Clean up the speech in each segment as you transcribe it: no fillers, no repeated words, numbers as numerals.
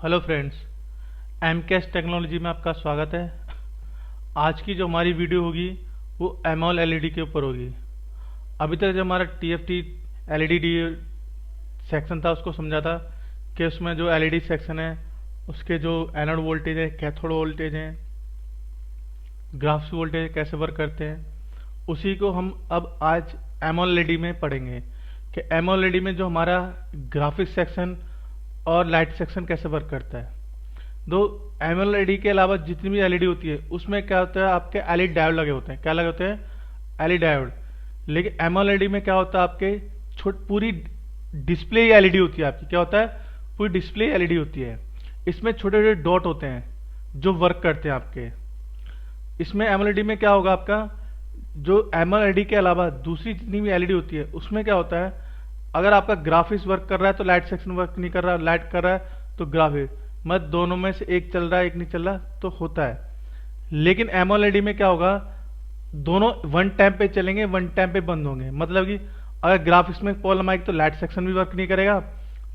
Hello friends, MKS technology में आपका स्वागत है। आज की जो हमारी वीडियो होगी वो एमओएल एलईडी के ऊपर होगी। अभी तक जो हमारा टीएफटी एलईडी सेक्शन था उसको समझा था कि उसमें जो एलईडी सेक्शन है उसके जो एनोड वोल्टेज है, कैथोड वोल्टेज है, ग्राफ्स वोल्टेज कैसे वर्क करते हैं, उसी को हम अब आज एमओएल एलईडी में पढ़ेंगे कि एमओएल एलईडी में जो हमारा ग्राफिक्स सेक्शन और लाइट सेक्शन कैसे वर्क करता है। दो एमओएल एलईडी के अलावा जितनी भी एलईडी होती है उसमें क्या होता है, आपके एलईडी डायोड लगे होते हैं। क्या लगे होते हैं? LED diode. लेकिन एमओएल एलईडी में क्या होता है, आपके पूरी डिस्प्ले एलईडी होती है आपकी। क्या होता है? पूरी डिस्प्ले एलईडी होती है। इसमें छोटे छोटे डॉट होते हैं जो वर्क करते हैं आपके। इसमें एमओएल एलईडी में क्या होगा, आपका जो एमओएल एलईडी के अलावा दूसरी जितनी भी एलईडी होती है उसमें क्या होता है, अगर आपका ग्राफिक्स वर्क कर रहा है तो लाइट सेक्शन वर्क नहीं कर रहा, लाइट कर रहा है तो ग्राफिक्स, मतलब दोनों में से एक चल रहा है एक नहीं चल रहा तो होता है। लेकिन एमओएल एलईडी में क्या होगा, दोनों वन टाइम पे चलेंगे, वन टाइम पे बंद होंगे। मतलब कि अगर ग्राफिक्स में प्रॉब्लम आएगी तो लाइट सेक्शन भी वर्क नहीं करेगा,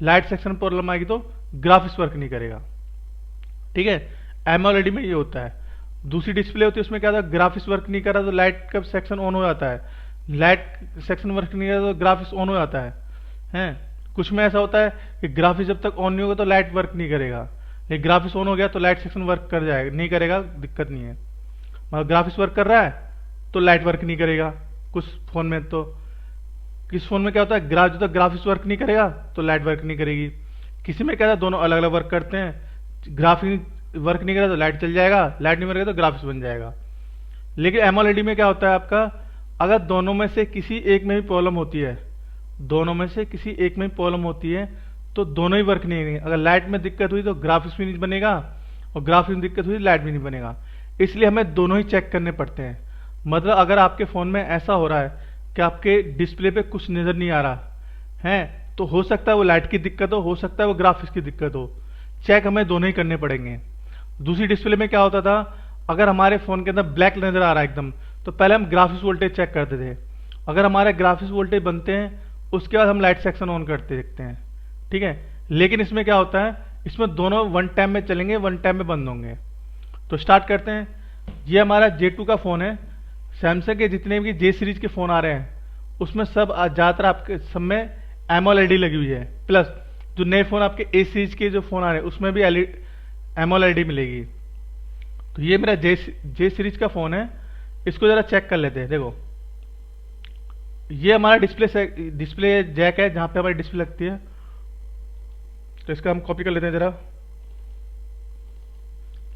लाइट सेक्शन प्रॉब्लम आएगी तो ग्राफिक्स वर्क नहीं करेगा। ठीक है, एमओएल एलईडी में ये होता है। दूसरी डिस्प्ले होती है उसमें क्या होता है, ग्राफिक्स वर्क नहीं कर रहा तो लाइट का सेक्शन ऑन हो जाता है, लाइट सेक्शन वर्क नहीं कर रहा तो ग्राफिक्स ऑन हो जाता है। कुछ में ऐसा होता है कि ग्राफिक्स जब तक ऑन नहीं होगा तो लाइट वर्क नहीं करेगा, लेकिन ग्राफिक्स ऑन हो गया तो लाइट सेक्शन वर्क कर जाएगा, नहीं करेगा, दिक्कत नहीं है। मतलब ग्राफिक्स वर्क कर रहा है तो लाइट वर्क नहीं करेगा। कुछ फोन में तो किस फोन में क्या होता है, जब तक ग्राफिक्स वर्क नहीं करेगा तो लाइट वर्क नहीं करेगी। किसी में क्या था, दोनों अलग अलग वर्क करते हैं। ग्राफिक्स वर्क नहीं करेगा तो लाइट चल जाएगा, लाइट नहीं वर्क तो ग्राफिक्स बन जाएगा। लेकिन एमओएल एलईडी में क्या होता है आपका, अगर दोनों में से किसी एक में भी प्रॉब्लम होती है, दोनों में से किसी एक में प्रॉब्लम होती है तो दोनों ही वर्क नहीं करेंगे। अगर लाइट में दिक्कत हुई तो ग्राफिक्स भी नहीं बनेगा, और ग्राफिक्स में दिक्कत हुई तो लाइट भी नहीं बनेगा। इसलिए हमें दोनों ही चेक करने पड़ते हैं। मतलब अगर आपके फोन में ऐसा हो रहा है कि आपके डिस्प्ले पे कुछ नजर नहीं आ रहा है तो हो सकता है वो लाइट की दिक्कत हो सकता है वो ग्राफिक्स की दिक्कत हो। चेक हमें दोनों ही करने पड़ेंगे। दूसरी डिस्प्ले में क्या होता था, अगर हमारे फोन के अंदर ब्लैक नजर आ रहा है एकदम, तो पहले हम ग्राफिक्स वोल्टेज चेक करते थे। अगर हमारे ग्राफिक्स वोल्टेज बनते हैं उसके बाद हम लाइट सेक्शन ऑन करते देखते हैं। ठीक है, लेकिन इसमें क्या होता है, इसमें दोनों वन टाइम में चलेंगे, वन टाइम में बंद होंगे। तो स्टार्ट करते हैं। ये हमारा J2 का फोन है। सैमसंग के जितने भी J सीरीज के फोन आ रहे हैं उसमें सब ज्यादातर आपके सब में एमओएल एलईडी लगी हुई है। प्लस जो नए फोन आपके A सीरीज के जो फोन आ रहे हैं उसमें भी एमओएल एलईडी मिलेगी। तो ये मेरा J सीरीज का फोन है। इसको जरा चेक कर लेते हैं। देखो, ये हमारा डिस्प्ले जैक है जहां पे हमारी डिस्प्ले लगती है। तो इसका हम कॉपी कर लेते हैं जरा।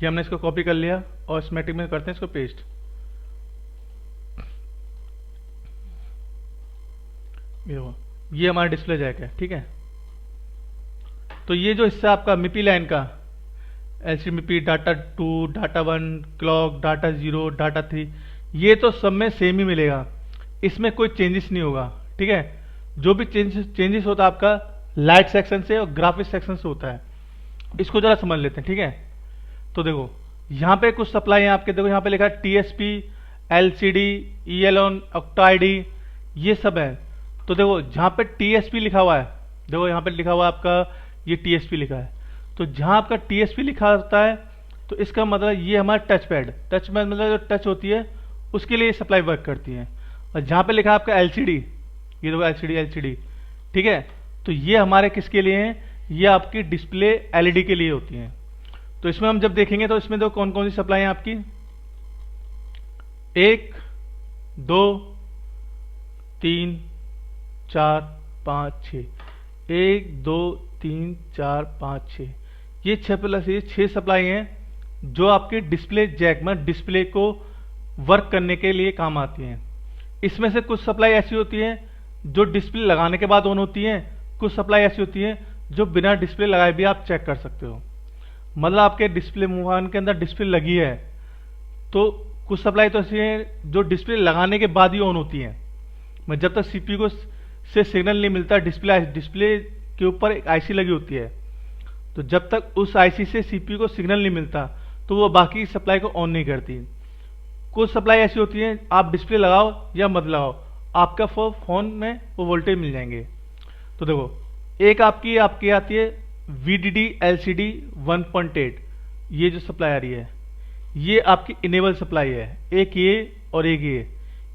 ये हमने इसको कॉपी कर लिया और स्मेटिक में करते हैं इसको पेस्ट। ये हमारा डिस्प्ले जैक है। ठीक है, तो ये जो हिस्सा आपका मिपी लाइन का, LCD MIPI, data 2, data 1, clock, data 0, data 3, ये तो सब में सेम ही मिलेगा, इसमें कोई चेंजेस नहीं होगा। ठीक है, जो भी चेंजेस होता है आपका लाइट सेक्शन से और ग्राफिक्स सेक्शन से होता है। इसको जरा समझ लेते हैं। ठीक है, तो देखो यहाँ पे कुछ सप्लाई है आपके। देखो यहाँ पे लिखा है टीएसपी, एलसीडी, ईएलओन, ऑक्टा-आईडी, ये सब है। तो देखो जहाँ पे टीएसपी लिखा हुआ है, देखो यहाँ पे लिखा हुआ है आपका, ये टीएसपी लिखा है। तो जहाँ आपका टीएसपी लिखा होता है तो इसका मतलब ये हमारा टच पैड मतलब जो टच होती है उसके लिए सप्लाई वर्क करती है। और जहाँ पे लिखा है आपका एलसीडी, ये देखो एलसीडी। ठीक है, तो ये हमारे किसके लिए हैं, ये आपकी डिस्प्ले एलईडी के लिए होती हैं। तो इसमें हम जब देखेंगे तो इसमें देखो कौन कौन सी सप्लाई है आपकी, 1, 2, 3, 4, 5, 6, 1, 2, 3, 4, 5, 6, ये 6 प्लस ये 6 सप्लाई हैं जो आपके डिस्प्ले जैक में डिस्प्ले को वर्क करने के लिए काम आती हैं। इसमें से कुछ सप्लाई ऐसी होती है जो डिस्प्ले लगाने के बाद ऑन होती है, कुछ सप्लाई ऐसी होती है जो बिना डिस्प्ले लगाए भी आप चेक कर सकते हो। मतलब आपके डिस्प्ले मोबाइल के अंदर डिस्प्ले लगी है तो कुछ सप्लाई तो ऐसी है जो डिस्प्ले लगाने के बाद ही ऑन होती है। मैं जब तक सीपीयू को से सिग्नल नहीं मिलता, डिस्प्ले के ऊपर एक आईसी लगी होती है, तो जब तक उस आईसी से सीपीयू को सिग्नल नहीं मिलता तो वो बाकी सप्लाई को ऑन नहीं करती। कुछ सप्लाई ऐसी होती है आप डिस्प्ले लगाओ या मत लगाओ, आपका फोन में वो वोल्टेज मिल जाएंगे। तो देखो, एक आपकी आती है VDD LCD 1.8, ये जो सप्लाई आ रही है ये आपकी इनेबल सप्लाई है, एक ये और एक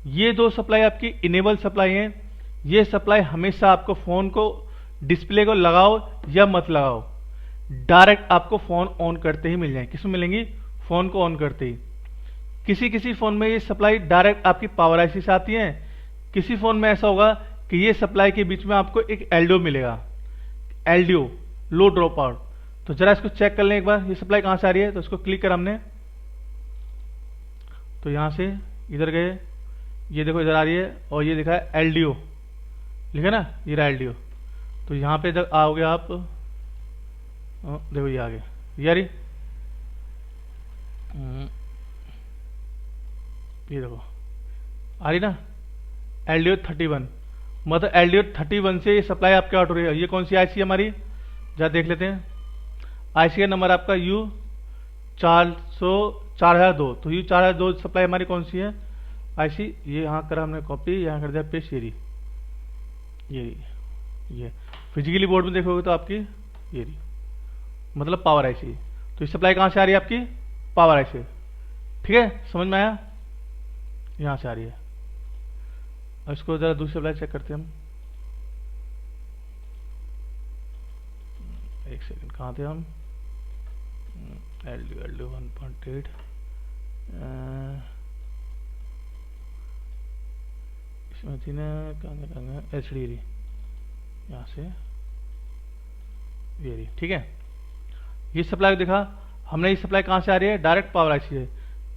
ये दो सप्लाई आपकी इनेबल सप्लाई है। ये सप्लाई हमेशा आपको फोन को डिस्प्ले को लगाओ या मत लगाओ, डायरेक्ट आपको फोन ऑन करते ही मिल जाए। किसमें मिलेंगी? फोन को ऑन करते ही। किसी किसी फोन में ये सप्लाई डायरेक्ट आपकी पावर आईसी से आती है, किसी फोन में ऐसा होगा कि ये सप्लाई के बीच में आपको एक एलडीओ मिलेगा, एलडीओ लो ड्रॉप आउट। तो जरा इसको चेक कर लें एक बार, ये सप्लाई कहां से आ रही है। तो इसको क्लिक कर हमने, तो यहां से इधर गए, ये देखो इधर आ रही है और ये लिखा है एलडीओ, लिखा ना, ये रहा एलडीओ। तो यहां पे जब आओगे आप, देखो ये आगे ये आ रही, ये देखो आ रही ना एलडीओ 31। मतलब एलडीओ 31 से ये सप्लाई आपके आउट हो रही है। ये कौन सी आईसी हमारी, जरा देख लेते हैं। आईसी का नंबर आपका U4002। तो U4002 सप्लाई हमारी कौन सी है आईसी, ये यहाँ करा हमने कॉपी, यहाँ कर दिया पेस्ट, ये फिजिकली बोर्ड में देखोगे तो आपकी ये रही, मतलब पावर आईसी। तो ये सप्लाई कहाँ से आ रही है आपकी, पावर आईसी। ठीक है, समझ में आया, यहाँ से आ रही है। अब इसको जरा दूसरी सप्लाई चेक करते हैं हम। एक सेकंड, कहाँ थे हम, एलडीओ 1.8, इसमें थी ना, कहाँ एचडी रही, यहाँ से ये रही। ठीक है, ये सप्लाई देखा हमने, ये सप्लाई कहाँ से आ रही है, डायरेक्ट पावर आईसी है।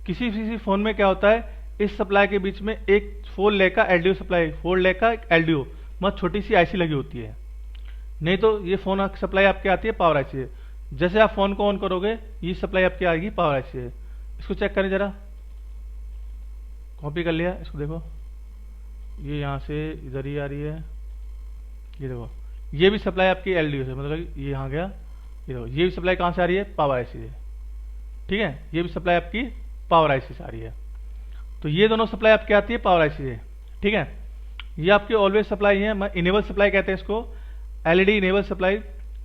किसी किसी फोन में क्या होता है, इस सप्लाई के बीच में एक 4 लेग का एलडीओ सप्लाई, 4 लेग का एक एलडीओ मतलब छोटी सी आईसी लगी होती है। नहीं तो ये फोन सप्लाई आपकी आती है पावर आईसी है। जैसे आप फोन को ऑन करोगे ये सप्लाई आपकी आएगी पावर आईसी है। इसको चेक करें जरा, कॉपी कर लिया, इसको देखो ये यहाँ से इधर ही आ रही है। ये देखो ये भी सप्लाई आपकी एलडीओ से, मतलब ये यहाँ गया, ये देखो ये भी सप्लाई कहाँ से आ रही है, पावर आईसी से। ठीक है, ये भी सप्लाई आपकी पावर आईसी से आ रही है। तो ये दोनों सप्लाई आपकी आती है पावर आईसी से। ठीक है, ये आपकी ऑलवेज सप्लाई है, इनेबल सप्लाई कहते हैं इसको, एलईडी इनेबल सप्लाई।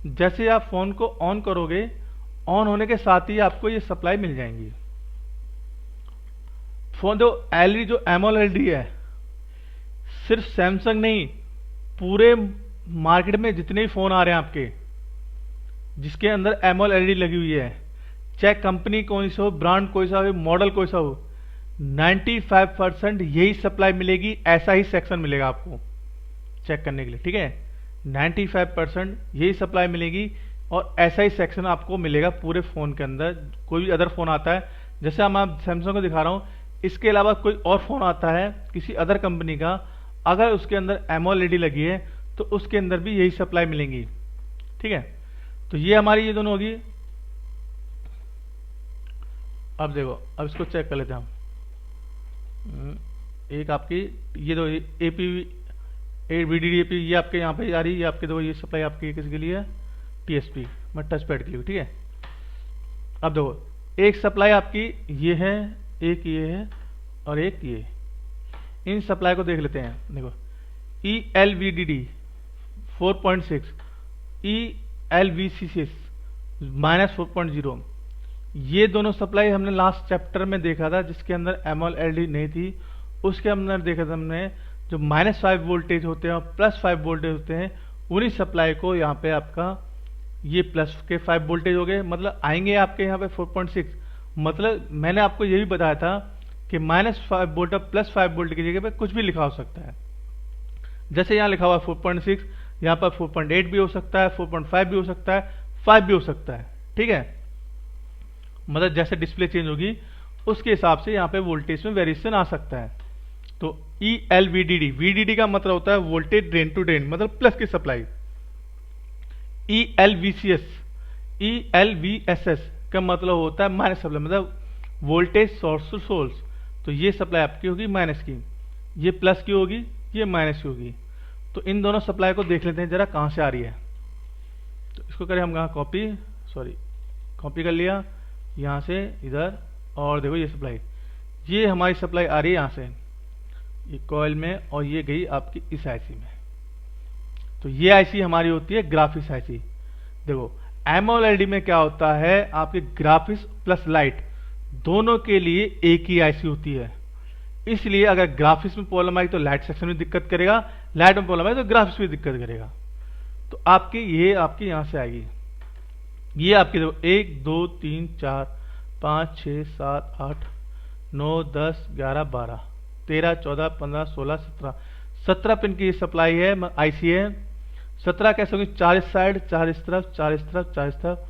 जैसे आप फोन को ऑन करोगे, ऑन होने के साथ ही आपको ये सप्लाई मिल जाएंगी। फोन जो एलईडी जो एमओएलईडी है, सिर्फ सैमसंग नहीं, पूरे मार्केट में जितने भी फोन आ रहे हैं आपके जिसके अंदर एमओएलईडी लगी हुई है, चाहे कंपनी कोई सा हो, ब्रांड कोई सा हो, मॉडल कोई सा हो, 95% यही सप्लाई मिलेगी। ऐसा ही सेक्शन मिलेगा आपको चेक करने के लिए। ठीक है, 95% यही सप्लाई मिलेगी और ऐसा ही सेक्शन आपको मिलेगा पूरे फोन के अंदर। कोई भी अदर फोन आता है, जैसे हम आप सैमसंग को दिखा रहा हूं, इसके अलावा कोई और फोन आता है किसी अदर कंपनी का, अगर उसके अंदर एमओएलईडी लगी है तो उसके अंदर भी यही सप्लाई मिलेंगी। ठीक है, तो ये हमारी ये दोनों होगी। अब देखो, अब इसको चेक कर लेते हैं हम। एक आपकी ये दो एपी VDD AP ये आपके यहाँ पे आ रही है, ये आपके दो, ये सप्लाई आपकी किसके लिए है, TSP मतलब टच पैड के लिए। ठीक है, अब देखो एक सप्लाई आपकी ये है, एक ये है और एक ये। इन सप्लाई को देख लेते हैं। देखो ELVDD 4.6, ELVCC -4.0, ये दोनों सप्लाई हमने लास्ट चैप्टर में देखा था, जिसके अंदर एमओएलईडी नहीं थी। उसके अंदर देखा था हमने जो -5 वोल्टेज होते हैं और +5 वोल्टेज होते हैं, उन्हीं सप्लाई को यहाँ पे आपका ये प्लस के 5 वोल्टेज हो गए, मतलब आएंगे आपके यहाँ पे 4.6। मतलब मैंने आपको ये भी बताया था कि -5 वोल्ट और +5 वोल्ट की जगह पे कुछ भी लिखा हो सकता है। जैसे यहाँ लिखा हुआ 4.6, यहाँ पर 4.8 भी हो सकता है, 4.5 भी हो सकता है, 5 भी हो सकता है। ठीक है, मतलब जैसे डिस्प्ले चेंज होगी उसके हिसाब से यहाँ पे वोल्टेज में वेरिएशन आ सकता है। तो ELVDD, VDD का मतलब होता है वोल्टेज ड्रेन टू ड्रेन, मतलब प्लस की सप्लाई। ELVSS का मतलब होता है माइनस सप्लाई, मतलब वोल्टेज सोर्स टू सोर्स। तो ये सप्लाई आपकी होगी माइनस की, ये प्लस की होगी, ये माइनस की होगी। तो इन दोनों सप्लाई को देख लेते हैं जरा कहां से आ रही है। तो इसको करें हम कहाँ कॉपी, कॉपी कर लिया यहां से इधर, और देखो ये सप्लाई, ये हमारी सप्लाई आ रही है यहां से, ये कॉइल में, और ये गई आपकी इस आईसी में। तो ये आईसी हमारी होती है ग्राफिक्स आईसी। देखो एमओएलईडी में क्या होता है, आपके ग्राफिक्स प्लस लाइट दोनों के लिए एक ही आईसी होती है। इसलिए अगर ग्राफिक्स में प्रॉब्लम आई तो लाइट सेक्शन में दिक्कत करेगा, लाइट में प्रॉब्लम आई तो ग्राफिक्स में दिक्कत करेगा। तो आपकी ये आपकी यहां से आएगी, ये आपकी देखो 1 2 3 4 5 6 7 8 9 10 11 12 13 14 15 16 17 पिन की सप्लाई है, आईसी है। 17 कैसे होंगे, 4 इस साइड 4 इस तरफ 4 इस तरफ 4 इस तरफ,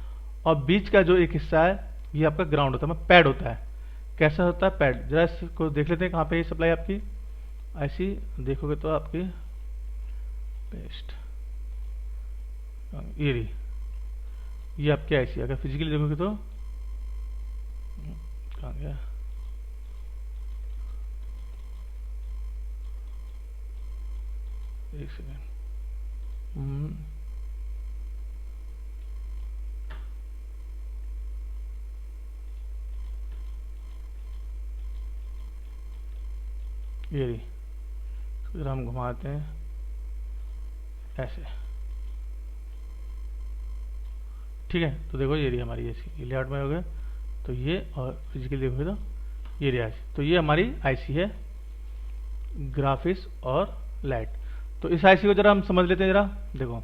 और बीच का जो एक हिस्सा है ये आपका ग्राउंड होता है, पैड होता है। कैसा होता है पैड, जरा इसको देख लेते हैं कहाँ पे ये सप्लाई आपकी आईसी देखोगे तो आपकी पेस्ट ये रही, ये आपकी आईसी। अगर फिजिकली देखोगे तो कहाँ गया, एक सेकेंड, ये रही। फिर हम घुमाते हैं ऐसे, ठीक है। तो देखो ये रही हमारी ये लेआउट में हो गया, तो ये और फिजिकली देखोगे तो ये रही आईसी। तो ये हमारी आईसी है ग्राफिक्स और लाइट। तो इस आईसी को जरा हम समझ लेते हैं जरा। देखो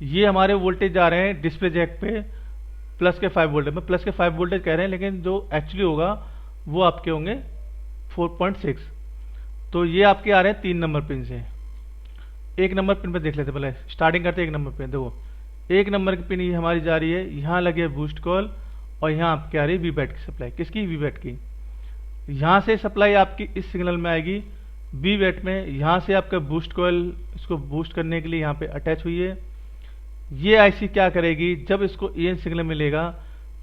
ये हमारे वोल्टेज जा रहे हैं डिस्प्ले जैक पे प्लस के 5 वोल्टेज में, प्लस के 5 वोल्टेज कह रहे हैं, लेकिन जो एक्चुअली होगा वो आपके होंगे 4.6। तो ये आपके आ रहे हैं 3 नंबर पिन से। 1 नंबर पिन पे देख लेते पहले, स्टार्टिंग करते 1 नंबर पिन। देखो 1 नंबर की पिन ये हमारी जा रही है, यहाँ लगे बूस्ट कॉल, और यहाँ आपके आ रही है वीबैट की सप्लाई। किसकी, वीबैट की। यहाँ से सप्लाई आपकी इस सिग्नल में आएगी वीबैट में, यहाँ से आपका बूस्ट कॉल इसको बूस्ट करने के लिए यहाँ पे अटैच हुई है। ये आईसी क्या करेगी, जब इसको EN सिग्नल मिलेगा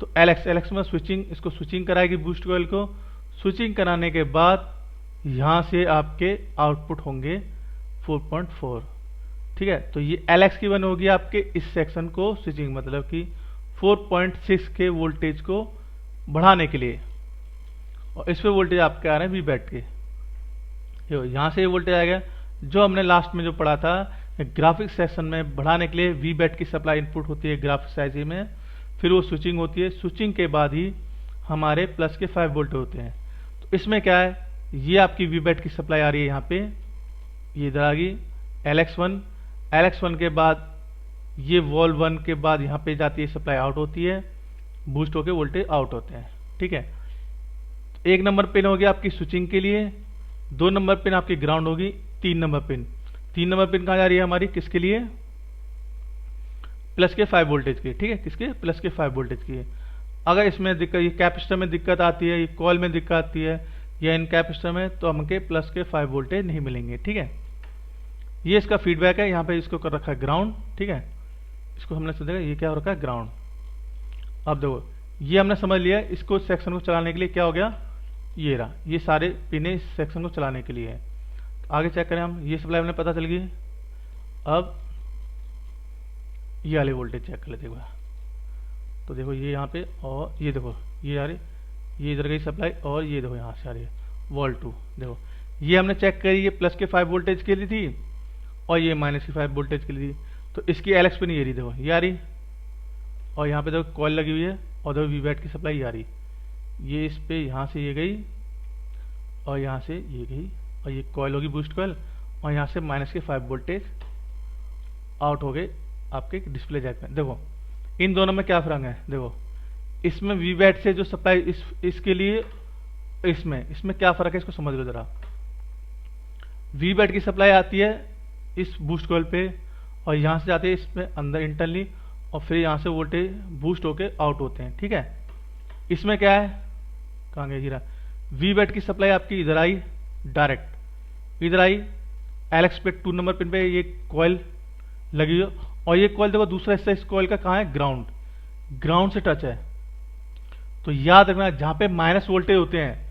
तो एलएक्स में स्विचिंग, इसको स्विचिंग कराएगी बूस्ट कॉइल को। स्विचिंग कराने के बाद यहाँ से आपके आउटपुट होंगे 4.4, ठीक है। तो ये एलएक्स की वन होगी आपके इस सेक्शन को स्विचिंग, मतलब कि 4.6 के वोल्टेज को बढ़ाने के लिए, और इस पे वोल्टेज आपके आ रहे हैं वीबैट के। यहाँ से ये वोल्टेज आएगा जो हमने लास्ट में जो पढ़ा था, ग्राफिक्स सेक्शन में बढ़ाने के लिए वीबैट की सप्लाई इनपुट होती है ग्राफिक्स आईसी में, फिर वो स्विचिंग होती है, स्विचिंग के बाद ही हमारे प्लस के 5 वोल्ट होते हैं। तो इसमें क्या है, ये आपकी वीबैट की सप्लाई आ रही है यहाँ पे, ये इधर आ गई LX1 के बाद ये वॉल 1 के बाद यहाँ पे जाती है सप्लाई, आउट होती है, बूस्ट होके वोल्टेज आउट होते हैं, ठीक है। 1 नंबर पिन होगी आपकी स्विचिंग के लिए, 2 नंबर पिन आपकी ग्राउंड होगी, 3 नंबर पिन कहाँ जा रही है हमारी, किसके लिए, प्लस के 5 वोल्टेज की, ठीक है, किसके, प्लस के 5 वोल्टेज की। अगर इसमें दिक्कत, ये कैपेसिटर में दिक्कत आती है, ये कॉल में दिक्कत आती है, या इन कैपेसिटर में, तो हमके प्लस के 5 वोल्टेज नहीं मिलेंगे, ठीक है। ये इसका फीडबैक है, यहाँ पे इसको कर रखा है ग्राउंड, ठीक है, इसको हमने समझा ये क्या हो रखा है, ग्राउंड। अब देखो ये हमने समझ लिया, इसको सेक्शन को चलाने के लिए क्या हो गया, ये रहा, ये सारे पिने इस सेक्शन को चलाने के लिए है। आगे चेक करें हम, ये सप्लाई हमने पता चल गई। अब ये वाले वोल्टेज चेक कर लेते हैं, तो देखो ये यहाँ पे, और ये देखो ये आ रही, ये इधर गई सप्लाई, और ये देखो यहाँ से आ रही है वॉल 2। देखो ये हमने चेक करी, ये प्लस के 5 वोल्टेज के लिए थी, और ये माइनस के 5 वोल्टेज के लिए थी। तो इसकी एलएक्स पे नहीं, ये रही देखो, ये आ रही, और यहाँ पे देखो कॉल लगी हुई है, और देखो वीबैट की सप्लाई आ रही, ये इस पे यहाँ से ये गई, और यहाँ से ये गई, और ये कॉइल होगी बूस्ट कॉइल, और यहाँ से माइनस के 5 वोल्टेज आउट हो गए आपके डिस्प्ले जैक में। देखो इन दोनों में क्या फर्क है, देखो इसमें वीबैट से जो सप्लाई इसके लिए, इसमें क्या फर्क है, इसको समझ लो जरा। वीबैट की सप्लाई आती है इस बूस्ट कॉइल पे, और यहाँ से जाती है इसमें अंदर इंटरनली, और फिर यहाँ से वोल्टेज बूस्ट होके आउट होते हैं, ठीक है। इसमें क्या है, कहाँ गया जीरा, वीबैट की सप्लाई आपकी इधर आई, डायरेक्ट इधर आई, एलएक्स पे 2 नंबर पिन पे ये कॉइल लगी हो, और ये कॉइल देखो दूसरा हिस्सा इस कॉइल का कहाँ है, ग्राउंड से टच है। तो याद रखना जहाँ पे माइनस वोल्टेज होते हैं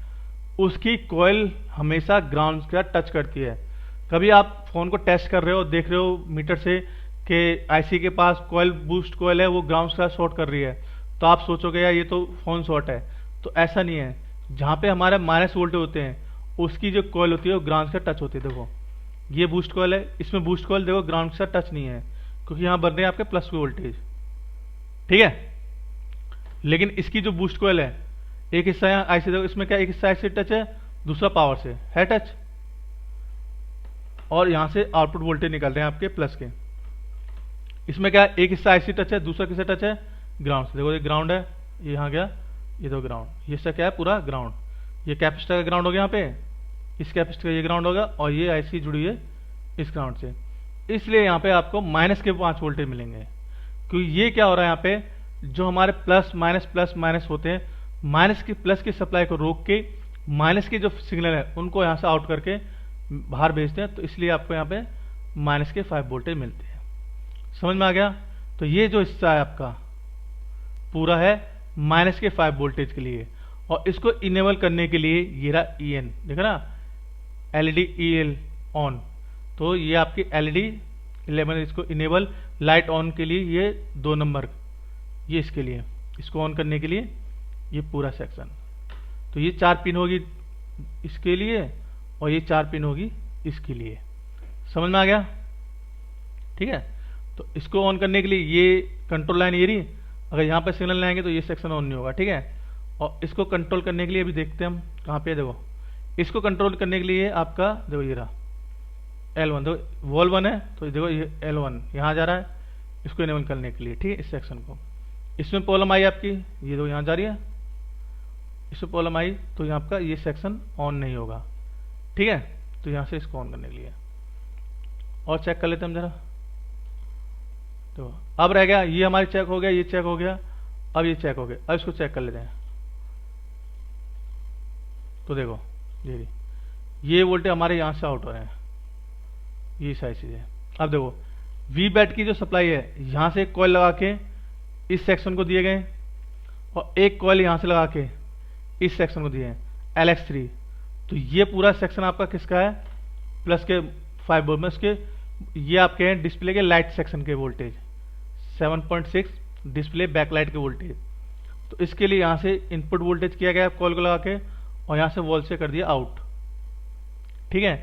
उसकी कॉइल हमेशा ग्राउंड का टच करती है। कभी आप फोन को टेस्ट कर रहे हो, देख रहे हो मीटर से कि आईसी के पास कॉइल बूस्ट कॉइल है, वो ग्राउंड का शॉर्ट कर रही है, तो आप सोचोगे यार ये तो फोन शॉर्ट है। तो ऐसा नहीं है, जहाँ पे हमारे माइनस वोल्टेज होते हैं उसकी जो कॉइल होती है वो ग्राउंड से टच होती है। देखो ये बूस्ट कॉइल है, इसमें बूस्ट कॉइल देखो ग्राउंड से टच नहीं है, क्योंकि यहाँ बन रहे हैं आपके प्लस के वोल्टेज, ठीक है। लेकिन इसकी जो बूस्ट कॉइल है, एक हिस्सा यहाँ आईसी देखो, इसमें क्या एक हिस्सा आईसी टच है, दूसरा पावर से है टच, और यहां से आउटपुट वोल्टेज निकल रहे हैं आपके प्लस के। इसमें क्या एक हिस्सा आईसी टच है, दूसरा किससे टच है, ग्राउंड से। देखो ये ग्राउंड है, ये यहाँ गया, ये तो ग्राउंड, ये हिस्सा क्या है पूरा ग्राउंड, ये कैपेसिटर का ग्राउंड हो गया यहाँ पे, इस कैपेसिटर का ये ग्राउंड होगा, और ये आईसी जुड़ी है इस ग्राउंड से। इसलिए यहाँ पे आपको माइनस के 5 वोल्टेज मिलेंगे, क्योंकि ये क्या हो रहा है यहाँ पे, जो हमारे प्लस माइनस होते हैं, माइनस की प्लस की सप्लाई को रोक के माइनस के जो सिग्नल है उनको यहाँ से आउट करके बाहर भेजते हैं, तो इसलिए आपको यहाँ पे माइनस के 5 वोल्टेज मिलते हैं। समझ में आ गया। तो ये जो हिस्सा है आपका पूरा है माइनस के 5 वोल्टेज के लिए, और इसको इनेबल करने के लिए ये रहा EN, देखा ना, एलईडी EL ऑन। तो ये आपकी एलईडी 11, इसको इनेबल लाइट ऑन के लिए ये 2 नंबर, ये इसके लिए, इसको ऑन करने के लिए ये पूरा सेक्शन। तो ये 4 पिन होगी इसके लिए, और ये 4 पिन होगी इसके लिए। समझ में आ गया, ठीक है। तो इसको ऑन करने के लिए ये कंट्रोल लाइन ये रही, अगर यहाँ पे सिग्नल लाएंगे तो ये सेक्शन ऑन नहीं होगा, ठीक है। और इसको कंट्रोल करने के लिए अभी देखते हैं हम कहाँ पे, देखो इसको कंट्रोल करने के लिए आपका देखो ये रहा L1, देखो वॉल 1 है, तो देखो ये L1 यहाँ जा रहा है, इसको इनेबल करने के लिए, ठीक है, इस सेक्शन को। इसमें प्रॉब्लम आई आपकी, ये दो यहाँ जा रही है, इसमें प्रॉब्लम आई तो यहाँ आपका ये सेक्शन ऑन नहीं होगा, ठीक है। तो यहाँ से इसको ऑन करने के लिए और चेक कर लेते हैं हम जरा। तो अब रह गया, ये हमारी चेक हो गया, ये चेक हो गया, अब ये चेक हो गया, अब इसको चेक कर लेते हैं। तो देखो ये वोल्टेज हमारे यहाँ से आउट हो रहे हैं, ये सारी चीजें। अब देखो वी बैट की जो सप्लाई है, यहाँ से एक कॉइल लगा के इस सेक्शन को दिए गए, और एक कॉइल यहाँ से लगा के इस सेक्शन को दिए हैं LX3। तो ये पूरा सेक्शन आपका किसका है, प्लस के 5 वोल्ट में, उसके ये आपके हैं डिस्प्ले के लाइट सेक्शन के वोल्टेज 7.6 डिस्प्ले बैकलाइट के वोल्टेज। तो इसके लिए यहाँ से इनपुट वोल्टेज किया गया कॉल को लगा के, और यहाँ से वॉल से कर दिया आउट, ठीक है।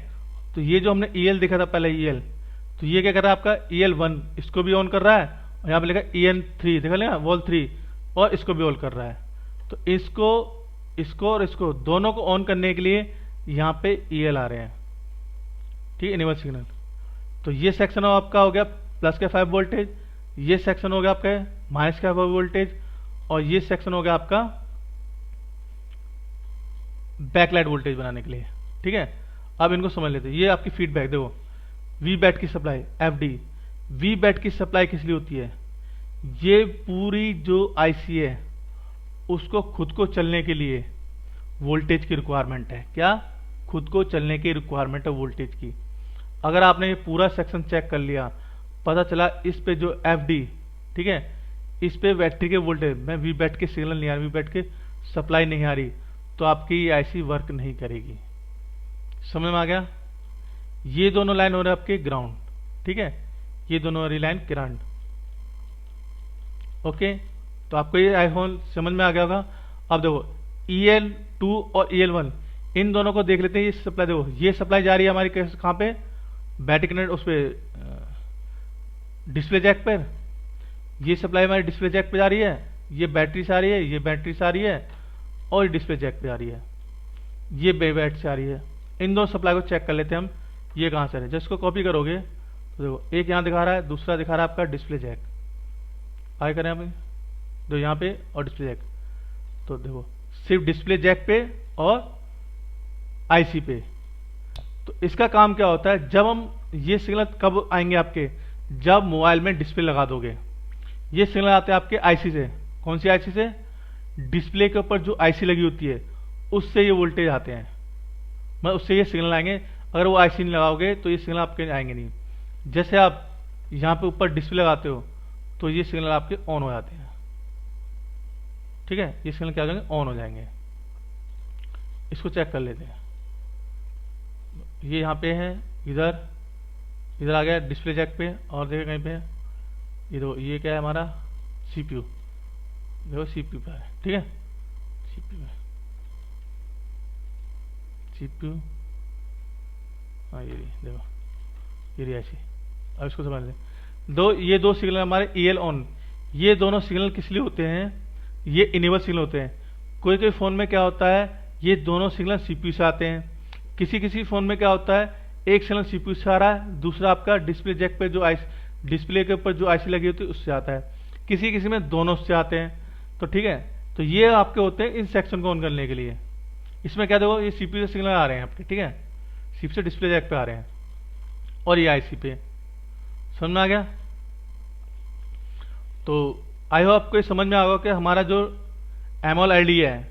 तो ये जो हमने EL देखा था पहले EL, तो ये क्या कर रहा है आपका EL1, इसको भी ऑन कर रहा है, और यहाँ पे लिखा EN3 देखा लेना वॉल 3, और इसको भी ऑन कर रहा है। तो इसको और इसको दोनों को ऑन करने के लिए यहाँ पे EL आ रहे हैं, ठीक है, इनेबल सिग्नल। तो ये सेक्शन आपका हो गया प्लस के 5 वोल्टेज, ये सेक्शन हो गया आपका माइनस के 5 वोल्टेज, और ये सेक्शन हो गया आपका बैकलाइट वोल्टेज बनाने के लिए, ठीक है। अब इनको समझ लेते हैं। ये आपकी फीडबैक देखो, वी बैट की सप्लाई FD, वी बैट की सप्लाई किस लिए होती है, ये पूरी जो आईसी है उसको खुद को चलने के लिए वोल्टेज की रिक्वायरमेंट है। क्या, खुद को चलने की रिक्वायरमेंट है वोल्टेज की। अगर आपने ये पूरा सेक्शन चेक कर लिया, पता चला इस पे जो FD, ठीक है, इस पे बैटरी के वोल्टेज में वी बैट के सिग्नल नहीं आ रही, वी बैट के सप्लाई नहीं आ रही, तो आपकी आईसी वर्क नहीं करेगी। समझ में आ गया। ये दोनों लाइन हो रहे आपके ग्राउंड, ठीक है, ये दोनों हो रही लाइन ग्राउंड, ओके। तो आपको ये आईफोन समझ में आ गया होगा। अब देखो EL2 और EL1 इन दोनों को देख लेते हैं। ये सप्लाई देखो, ये सप्लाई जा रही है हमारी कहाँ पे, बैटरी कनेक्ट उस पे डिस्प्ले जैक पर, ये सप्लाई हमारी डिस्प्ले जैक पे जा रही है, ये बैटरी से आ रही है, ये बैटरी से आ रही है, और डिस्प्ले जैक पे आ रही है, ये बैट से आ रही है। इन दोनों सप्लाई को चेक कर लेते हैं हम, ये कहाँ से है। जिसको कॉपी करोगे तो देखो एक यहाँ दिखा रहा है, दूसरा दिखा रहा है आपका डिस्प्ले जैक, आगे करें हम दो यहाँ पे और डिस्प्ले जैक। तो देखो सिर्फ डिस्प्ले जैक पे और आईसी पे। तो इसका काम क्या होता है, जब हम ये सिग्नल कब आएंगे आपके, जब मोबाइल में डिस्प्ले लगा दोगे। ये सिग्नल आते हैं आपके आईसी से, कौन सी आईसी से, डिस्प्ले के ऊपर जो आईसी लगी होती है उससे ये वोल्टेज आते हैं, मतलब उससे ये सिग्नल आएंगे। अगर वो आईसी नहीं लगाओगे तो ये सिग्नल आपके आएंगे नहीं। जैसे आप यहाँ पे ऊपर डिस्प्ले लगाते हो तो ये सिग्नल आपके ऑन हो जाते हैं, ठीक है, ये सिग्नल क्या हो जाएंगे, ऑन हो जाएंगे। इसको चेक कर लेते हैं। ये यहाँ पे है, इधर आ गया डिस्प्ले जैक पे, और देखो कहीं पे ये दो, ये क्या है हमारा CPU, देखो CPU पे है, ठीक है, CPU हाँ ये देखो, ये ऐसी। अब इसको समझ लें, ये दो सिग्नल हमारे EL ऑन, ये दोनों सिग्नल किस लिए होते हैं, ये इनेबल सिग्नल होते हैं। कोई कोई फ़ोन में क्या होता है, ये दोनों सिग्नल CPU से आते हैं। किसी किसी फ़ोन में क्या होता है, एक सिग्नल CPU से आ रहा है, दूसरा आपका डिस्प्ले जैक पे जो डिस्प्ले के ऊपर जो IC लगी होती है उससे आता है। किसी किसी में दोनों से आते हैं। तो ठीक है, तो ये आपके होते हैं इन सेक्शन को ऑन करने के लिए। इसमें क्या देखो, ये CPU से सिग्नल आ रहे हैं आपके, ठीक है, CPU से डिस्प्ले जैक पे आ रहे हैं और ये IC पे। समझ में आ गया? तो आई होप आपको ये समझ में आ गया कि हमारा जो AMOLED है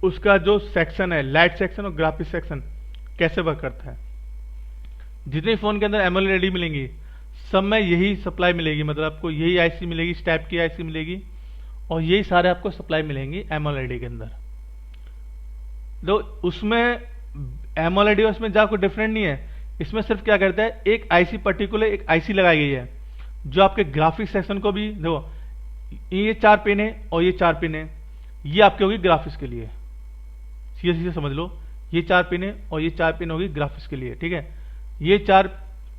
उसका जो सेक्शन है, लाइट सेक्शन और ग्राफिक्स सेक्शन, कैसे वर्क करता है। जितने फ़ोन के अंदर AMOLED मिलेंगी सब में यही सप्लाई मिलेगी, मतलब आपको यही IC मिलेगी, इस टाइप की IC मिलेगी और यही सारे आपको सप्लाई मिलेंगी AMOLED के अंदर। तो उसमें AMOLED उसमें ज़्यादा कोई डिफरेंट नहीं है। इसमें सिर्फ क्या करता है, एक IC पर्टिकुलर एक IC लगाई गई है जो आपके ग्राफिक्स सेक्शन को भी देखो, ये 4 पिन है और ये 4 पिन है, ये आपके होगी ग्राफिक्स के लिए। सीधे सीधे समझ लो, ये 4 पिन है और ये 4 पिन होगी ग्राफिक्स के लिए, ठीक है। ये 4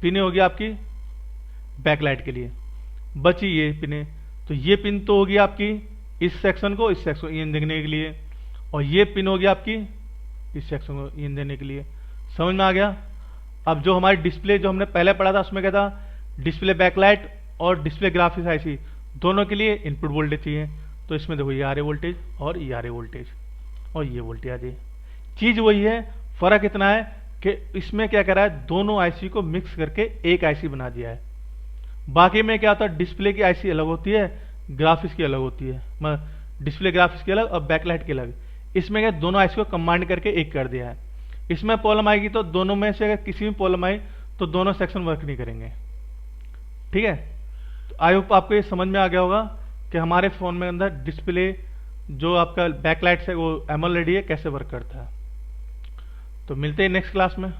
पिने होगी आपकी बैकलाइट के लिए, बची ये पिने। तो ये पिन तो होगी आपकी इस सेक्शन को इन देखने के लिए, और ये पिन होगी आपकी इस सेक्शन को इन देने के लिए। समझ में आ गया? अब जो हमारी डिस्प्ले जो हमने पहले पढ़ा था उसमें क्या था, डिस्प्ले बैकलाइट और डिस्प्ले ग्राफिक्स IC दोनों के लिए इनपुट वोल्टेज चाहिए। तो इसमें देखो ये RA वोल्टेज और ये RA वोल्टेज और ये वोल्टेज आ जाए, चीज वही है। फर्क इतना है कि इसमें क्या करा है, दोनों IC को मिक्स करके एक IC बना दिया है। बाकी में क्या होता है, डिस्प्ले की IC अलग होती है, ग्राफिक्स की अलग होती है, डिस्प्ले ग्राफिक्स की अलग और बैकलाइट की अलग। इसमें क्या दोनों IC को कंबाइंड करके एक कर दिया है। इसमें प्रॉब्लम आएगी तो दोनों में से अगर किसी में प्रॉब्लम आई तो दोनों सेक्शन वर्क नहीं करेंगे, ठीक है। तो आई होप आपको ये समझ में आ गया होगा कि हमारे फ़ोन में अंदर डिस्प्ले जो आपका बैकलाइट है वो AMOLED है कैसे वर्क करता है। तो मिलते हैं नेक्स्ट क्लास में।